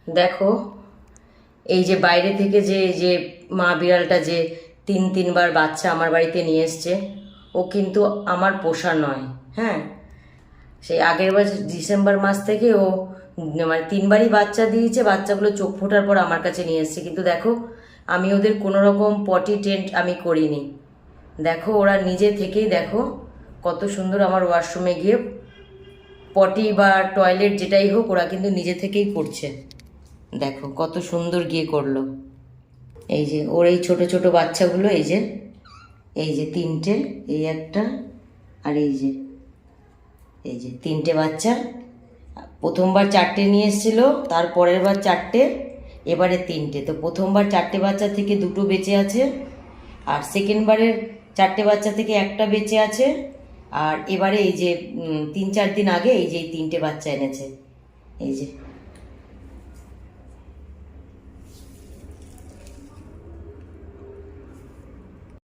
দেখো এই যে বাইরে থেকে যে মা বিড়ালটা যে তিনবার বাচ্চা আমার বাড়িতে নিয়ে এসছে, ও কিন্তু আমার পোষা নয়। হ্যাঁ, সেই আগের বছর ডিসেম্বর মাস থেকে ও মানে তিনবারই বাচ্চা দিয়েছে। বাচ্চাগুলো চোখ ফোটার পর আমার কাছে নিয়ে এসছে, কিন্তু দেখো আমি ওদের কোনো রকম পটি টেন্ট আমি করিনি। দেখো ওরা নিজে থেকেই দেখো কত সুন্দর আমার ওয়াশরুমে গিয়ে পটি বা টয়লেট যেটাই হোক ওরা কিন্তু নিজে থেকেই করছে। দেখো কত সুন্দর গিয়ে করলো। এই যে ওর এই ছোট ছোট বাচ্চাগুলো, এই যে তিনটে, এই একটা আর এই যে তিনটে বাচ্চা। প্রথমবার চারটে নিয়ে এসেছিল, তারপরের বার চারটে, এবারে তিনটে। তো প্রথমবার চারটে বাচ্চা থেকে দুটো বেঁচে আছে, আর সেকেন্ডবারের চারটে বাচ্চা থেকে একটা বেঁচে আছে। আর এবারে এই যে 3-4 দিন আগে এই যে তিনটে বাচ্চা এনেছে। এই যে